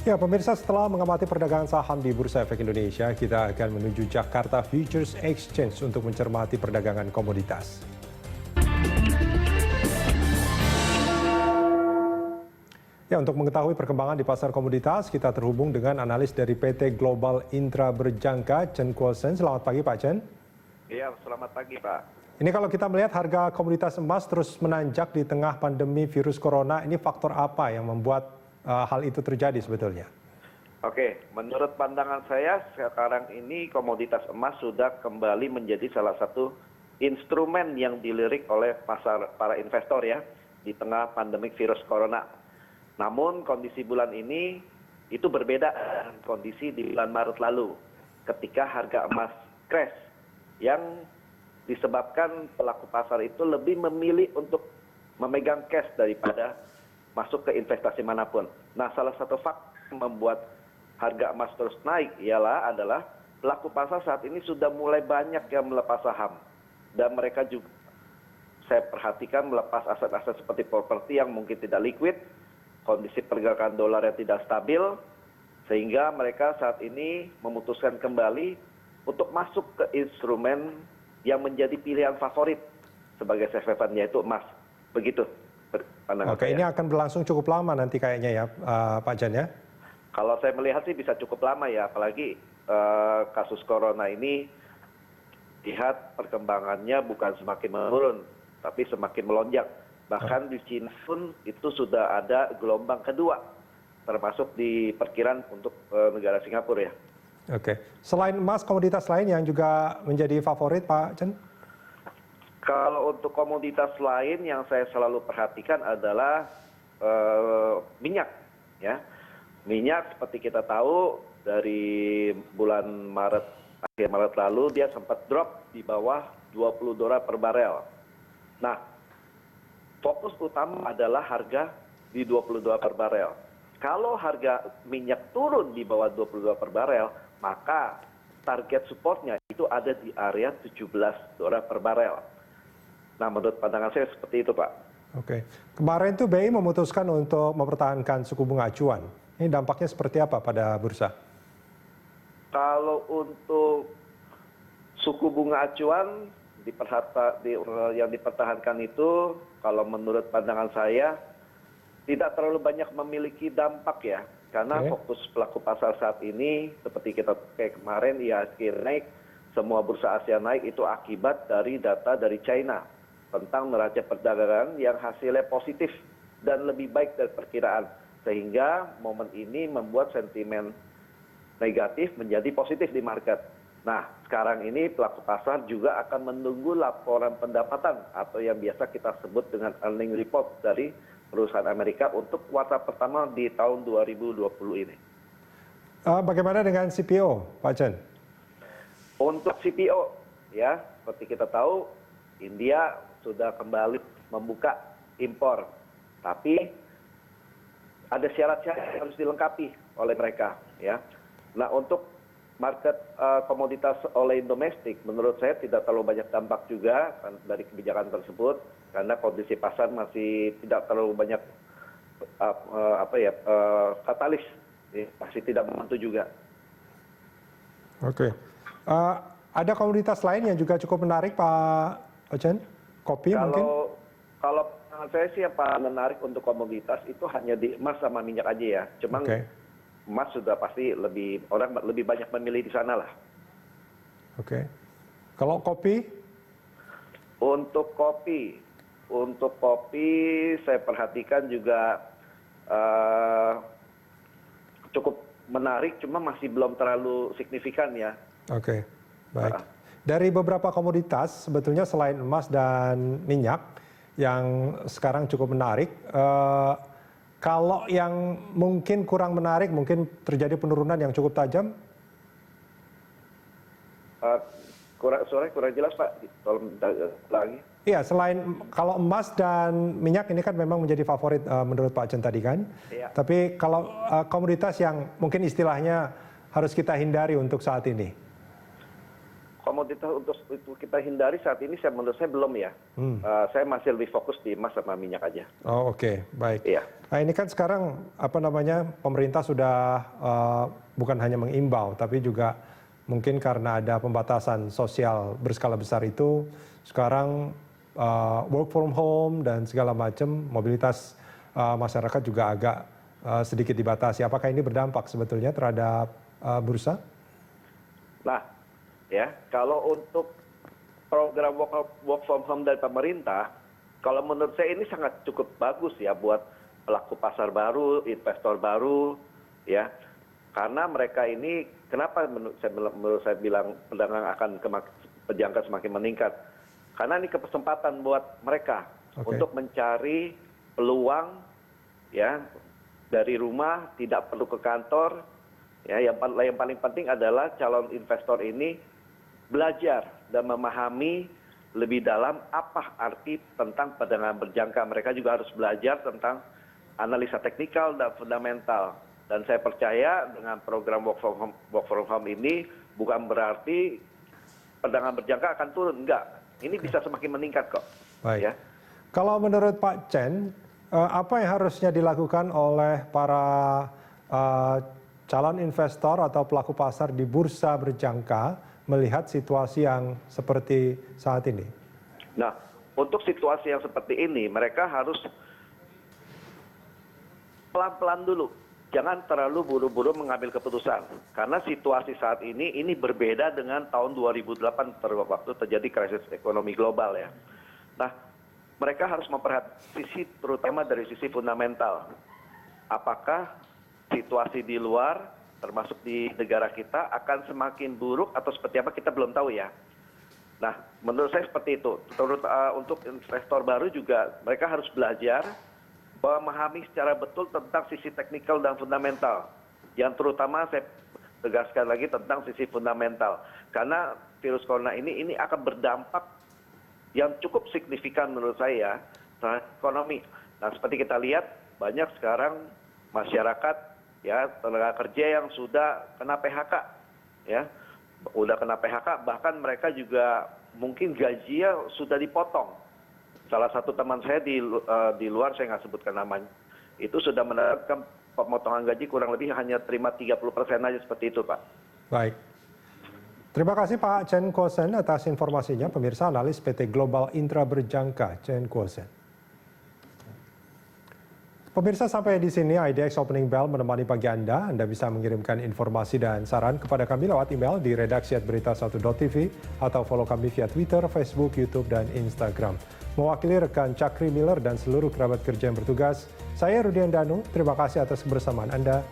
Ya, pemirsa, setelah mengamati perdagangan saham di Bursa Efek Indonesia, kita akan menuju Jakarta Futures Exchange untuk mencermati perdagangan komoditas. Ya, untuk mengetahui perkembangan di pasar komoditas, kita terhubung dengan analis dari PT Global Intra Berjangka, Chen Kuosen. Selamat pagi, Pak Chen. Iya, selamat pagi, Pak. Ini kalau kita melihat harga komoditas emas terus menanjak di tengah pandemi virus corona, ini faktor apa yang membuat hal itu terjadi sebetulnya? Oke, menurut pandangan saya sekarang ini komoditas emas sudah kembali menjadi salah satu instrumen yang dilirik oleh pasar para investor ya di tengah pandemi virus corona. Namun kondisi bulan ini itu berbeda dengan kondisi di bulan Maret lalu ketika harga emas crash yang disebabkan pelaku pasar itu lebih memilih untuk memegang cash daripada masuk ke investasi manapun. Nah, salah satu faktor yang membuat harga emas terus naik adalah pelaku pasar saat ini sudah mulai banyak yang melepas saham. Dan mereka juga, saya perhatikan, melepas aset-aset seperti properti yang mungkin tidak liquid, kondisi pergerakan dolar yang tidak stabil, sehingga mereka saat ini memutuskan kembali untuk masuk ke instrumen yang menjadi pilihan favorit sebagai safe haven, yaitu emas. Begitu. Oke, ini akan berlangsung cukup lama nanti kayaknya ya, Pak Chen ya? Kalau saya melihat sih bisa cukup lama ya, apalagi kasus corona ini lihat perkembangannya bukan semakin menurun, tapi semakin melonjak. Bahkan di Cina pun itu sudah ada gelombang kedua, termasuk di perkiraan untuk negara Singapura ya. Oke, selain emas, komoditas lain yang juga menjadi favorit, Pak Chen? Kalau untuk komoditas lain yang saya selalu perhatikan adalah minyak, ya. Minyak seperti kita tahu dari bulan Maret, akhir Maret lalu dia sempat drop di bawah $20 per barel. Nah, fokus utama adalah harga di $20 per barel. Kalau harga minyak turun di bawah $20 per barel, maka target supportnya itu ada di area $17 per barel. Nah, menurut pandangan saya seperti itu, Pak. Oke. Kemarin tuh BI memutuskan untuk mempertahankan suku bunga acuan. Ini dampaknya seperti apa pada bursa? Kalau untuk suku bunga acuan yang dipertahankan itu, kalau menurut pandangan saya, tidak terlalu banyak memiliki dampak ya. Karena fokus pelaku pasar saat ini, seperti kita kayak kemarin, IHSG naik, semua bursa Asia naik, itu akibat dari data dari China tentang neraca perdagangan yang hasilnya positif dan lebih baik dari perkiraan. Sehingga momen ini membuat sentimen negatif menjadi positif di market. Nah, sekarang ini pelaku pasar juga akan menunggu laporan pendapatan atau yang biasa kita sebut dengan earning report dari perusahaan Amerika untuk kuartal pertama di tahun 2020 ini. Bagaimana dengan CPO, Pak Chen? Untuk CPO, ya, seperti kita tahu, India sudah kembali membuka impor, tapi ada syarat-syarat yang harus dilengkapi oleh mereka, ya. Nah, untuk market komoditas oleh domestik, menurut saya tidak terlalu banyak dampak juga dari kebijakan tersebut, karena kondisi pasar masih tidak terlalu banyak katalis, masih tidak membantu juga. Oke. Ada komoditas lain yang juga cukup menarik, Pak Chen? Kopi mungkin? Kalau saya sih yang paling menarik untuk komoditas itu hanya di emas sama minyak aja ya. Cuma emas sudah pasti orang lebih banyak memilih di sana lah. Oke. Kalau kopi? Untuk kopi saya perhatikan juga cukup menarik, cuma masih belum terlalu signifikan ya. Oke, baik. Dari beberapa komoditas, sebetulnya selain emas dan minyak yang sekarang cukup menarik, kalau yang mungkin kurang menarik, mungkin terjadi penurunan yang cukup tajam? Suaranya kurang jelas, Pak. Tolong lagi. Iya, selain kalau emas dan minyak ini kan memang menjadi favorit menurut Pak Chen tadi kan. Iya. Tapi kalau komoditas yang mungkin istilahnya harus kita hindari untuk saat ini. komoditas untuk itu kita hindari saat ini menurut saya belum ya. Saya masih lebih fokus di emas sama minyak aja. Oh, oke, baik. Iya. Nah, ini kan sekarang pemerintah sudah bukan hanya mengimbau, tapi juga mungkin karena ada pembatasan sosial berskala besar itu, sekarang work from home dan segala macam, mobilitas masyarakat juga agak sedikit dibatasi. Apakah ini berdampak sebetulnya terhadap bursa? Nah, ya kalau untuk program work from home dari pemerintah, kalau menurut saya ini sangat cukup bagus ya buat pelaku pasar baru, investor baru, ya. Karena mereka ini, kenapa menurut saya bilang perdagangan akan perjangka semakin meningkat? Karena ini kesempatan buat mereka untuk mencari peluang, ya, dari rumah, tidak perlu ke kantor. Ya, yang paling penting adalah calon investor ini belajar dan memahami lebih dalam apa arti tentang perdagangan berjangka. Mereka juga harus belajar tentang analisa teknikal dan fundamental. Dan saya percaya dengan program work from home ini bukan berarti perdagangan berjangka akan turun, enggak. Ini bisa semakin meningkat kok. Baik. Ya. Kalau menurut Pak Chen, apa yang harusnya dilakukan oleh para calon investor atau pelaku pasar di bursa berjangka melihat situasi yang seperti saat ini? Nah, untuk situasi yang seperti ini, mereka harus pelan-pelan dulu. Jangan terlalu buru-buru mengambil keputusan. Karena situasi saat ini berbeda dengan tahun 2008 waktu terjadi krisis ekonomi global ya. Nah, mereka harus memperhatikan sisi terutama dari sisi fundamental. Apakah situasi di luar, termasuk di negara kita, akan semakin buruk atau seperti apa kita belum tahu ya. Nah, menurut saya seperti itu. Untuk investor baru juga mereka harus belajar memahami secara betul tentang sisi teknikal dan fundamental. Yang terutama saya tegaskan lagi tentang sisi fundamental. Karena virus corona ini akan berdampak yang cukup signifikan menurut saya terhadap ekonomi. Nah, seperti kita lihat banyak sekarang masyarakat ya tenaga kerja yang sudah kena PHK ya. Udah kena PHK, bahkan mereka juga mungkin gajinya sudah dipotong. Salah satu teman saya di luar, saya nggak sebutkan namanya, itu sudah mendapatkan pemotongan gaji kurang lebih hanya terima 30% aja seperti itu, Pak. Baik. Terima kasih Pak Chen Guosen atas informasinya. Pemirsa, analis PT Global Intra Berjangka, Chen Guosen. Pemirsa, sampai di sini IDX Opening Bell menemani pagi Anda. Anda bisa mengirimkan informasi dan saran kepada kami lewat email di redaksi@berita1.tv atau follow kami via Twitter, Facebook, YouTube, dan Instagram. Mewakili rekan Cakri Miller dan seluruh kerabat kerja yang bertugas, saya Rudian Danu. Terima kasih atas kebersamaan Anda.